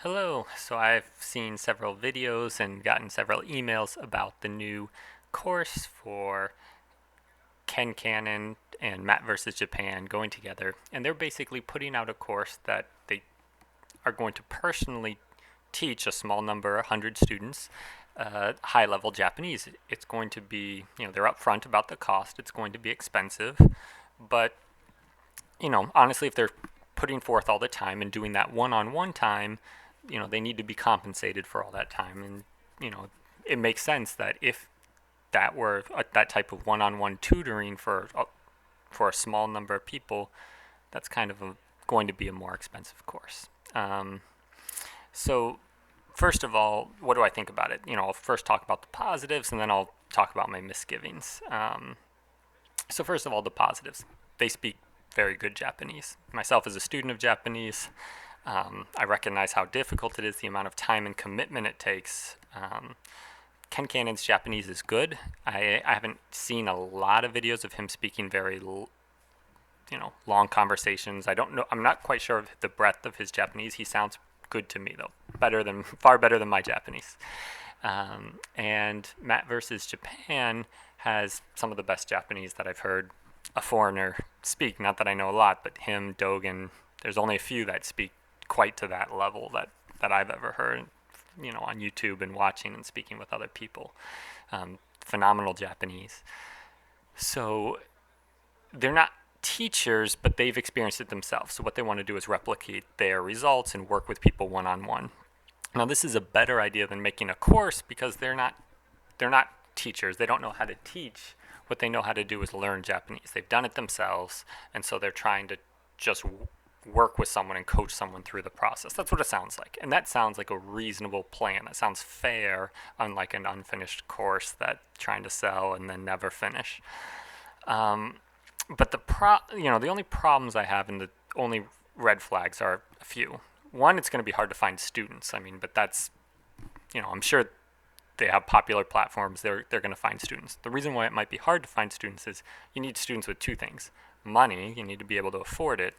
Hello. So I've seen several videos and gotten several emails about the new course for Ken Cannon and Matt versus Japan going together. And they're basically putting out a course that they are going to personally teach a small number, 100 students, high level Japanese. It's going to be, they're upfront about the cost. It's going to be expensive. But, honestly, if they're putting forth all the time and doing that one on one time, they need to be compensated for all that time. And, it makes sense that if that were that type of one on one tutoring for a small number of people, that's kind of going to be a more expensive course. So, first of all, what do I think about it? I'll first talk about the positives and then I'll talk about my misgivings. So, first of all, the positives. They speak very good Japanese. Myself, as a student of Japanese, I recognize how difficult it is, the amount of time and commitment it takes. Ken Cannon's Japanese is good. I haven't seen a lot of videos of him speaking very, long conversations. I don't know. I'm not quite sure of the breadth of his Japanese. He sounds good to me though, far better than my Japanese. And Matt versus Japan has some of the best Japanese that I've heard a foreigner speak. Not that I know a lot, but him, Dogen. There's only a few that speak quite to that level that I've ever heard. On YouTube and watching and speaking with other people. Phenomenal Japanese. So they're not teachers, but they've experienced it themselves. So what they want to do is replicate their results and work with people one on one. Now this is a better idea than making a course because they're not teachers. They don't know how to teach. What they know how to do is learn Japanese. They've done it themselves, and so they're trying to just work with someone and coach someone through the process. That's what it sounds like. And that sounds like a reasonable plan. That sounds fair, unlike an unfinished course that trying to sell and then never finish. But the only problems I have and the only red flags are a few. One, it's going to be hard to find students. But that's, I'm sure they have popular platforms. They're going to find students. The reason why it might be hard to find students is you need students with two things: money, you need to be able to afford it,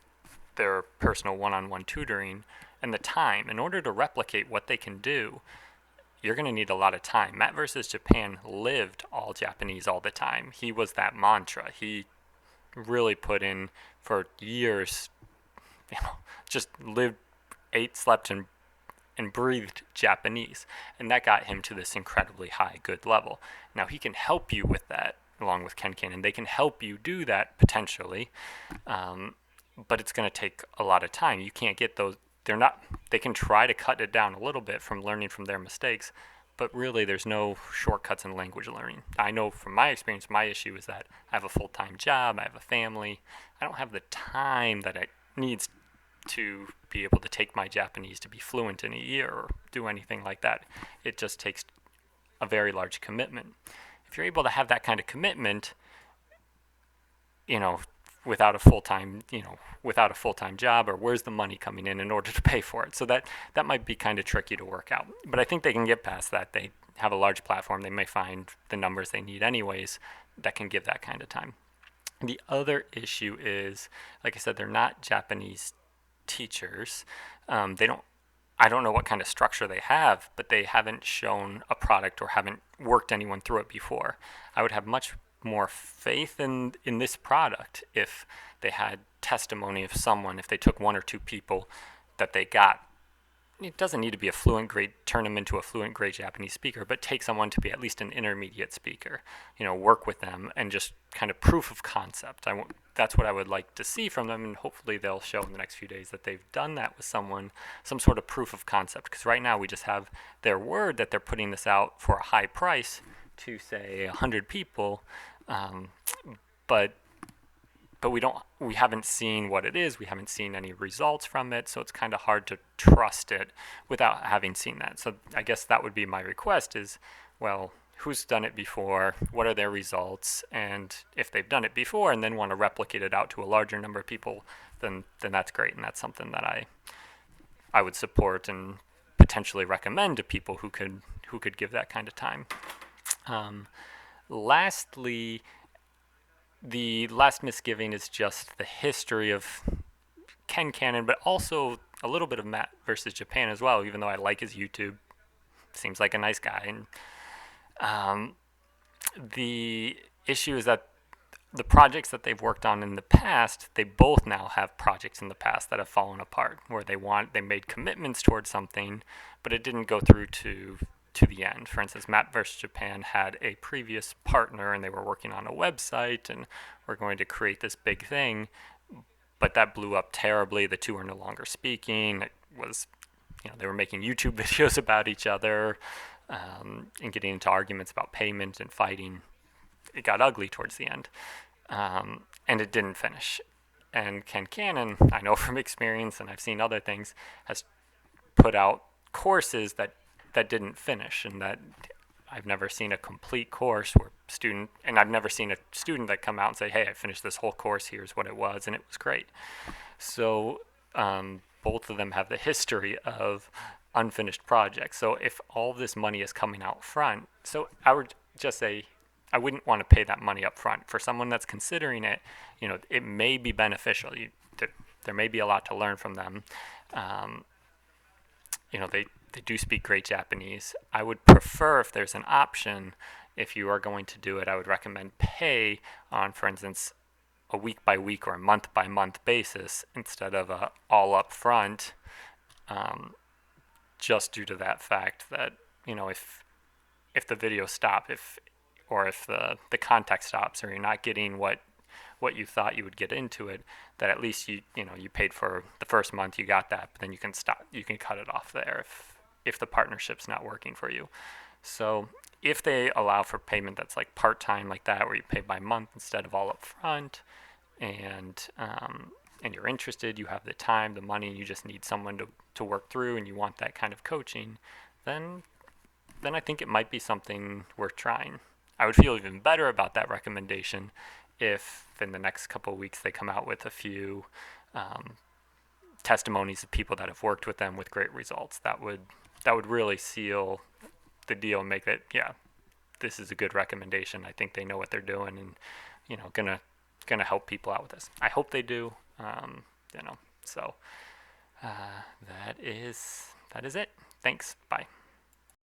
their personal one-on-one tutoring, and the time. In order to replicate what they can do, you're going to need a lot of time. Matt versus Japan lived all Japanese all the time. He was that mantra. He really put in for years, just lived, ate, slept, and breathed Japanese. And that got him to this incredibly high, good level. Now, he can help you with that, along with Ken Cannon. They can help you do that potentially. But it's going to take a lot of time. You can't get those. They can try to cut it down a little bit from learning from their mistakes, but really there's no shortcuts in language learning. I know from my experience, my issue is that I have a full-time job, I have a family. I don't have the time that it needs to be able to take my Japanese to be fluent in a year or do anything like that. It just takes a very large commitment. If you're able to have that kind of commitment, you know, without a full-time job, or where's the money coming in order to pay for it? So that might be kind of tricky to work out, but I think they can get past that. They have a large platform. They may find the numbers they need anyways that can give that kind of time. The other issue is, like I said, they're not Japanese teachers. They don't I don't know what kind of structure they have, but they haven't shown a product or haven't worked anyone through it before. I would have much more faith in this product if they had testimony of someone, if they took one or two people that they got. It doesn't need to be a fluent grade, turn them into a fluent grade Japanese speaker, but take someone to be at least an intermediate speaker. Work with them and just kind of proof of concept. That's what I would like to see from them, and hopefully they'll show in the next few days that they've done that with someone, some sort of proof of concept. Because right now we just have their word that they're putting this out for a high price to, say, 100 people, but we haven't seen what it is. We haven't seen any results from it, so it's kind of hard to trust it without having seen that. So I guess that would be my request is, well, who's done it before? What are their results? And if they've done it before and then want to replicate it out to a larger number of people, then that's great, and that's something that I would support and potentially recommend to people who could give that kind of time. Lastly, the last misgiving is just the history of Ken Cannon, but also a little bit of Matt versus Japan as well, even though I like his YouTube. Seems like a nice guy. And the issue is that the projects that they've worked on in the past, they both now have projects in the past that have fallen apart, where they made commitments towards something, but it didn't go through to the end. For instance, Matt vs. Japan had a previous partner, and they were working on a website, and were going to create this big thing, but that blew up terribly. The two are no longer speaking. It was, they were making YouTube videos about each other, and getting into arguments about payment and fighting. It got ugly towards the end, and it didn't finish. And Ken Cannon, I know from experience, and I've seen other things, has put out courses that didn't finish, and that I've never seen a complete course where and I've never seen a student that come out and say, hey, I finished this whole course, here's what it was, and it was great. So both of them have the history of unfinished projects. So if all this money is coming out front, so I would just say, I wouldn't want to pay that money up front. For someone that's considering it, it may be beneficial. There may be a lot to learn from them. They do speak great Japanese. I would prefer, if there's an option, if you are going to do it, I would recommend pay on, for instance, a week by week or a month by month basis instead of all up front, just due to that fact that, if the video stops, if the context stops, or you're not getting what you thought you would get into it, that at least you paid for the first month, you got that, but then you can stop, you can cut it off there if the partnership's not working for you. So if they allow for payment that's like part-time like that, where you pay by month instead of all up front, and you're interested, you have the time, the money, and you just need someone to work through, and you want that kind of coaching, then I think it might be something worth trying. I would feel even better about that recommendation if in the next couple of weeks they come out with a few testimonies of people that have worked with them with great results. That would really seal the deal and make it, this is a good recommendation. I think they know what they're doing, and gonna help people out with this. I hope they do. So that is it. Thanks. Bye.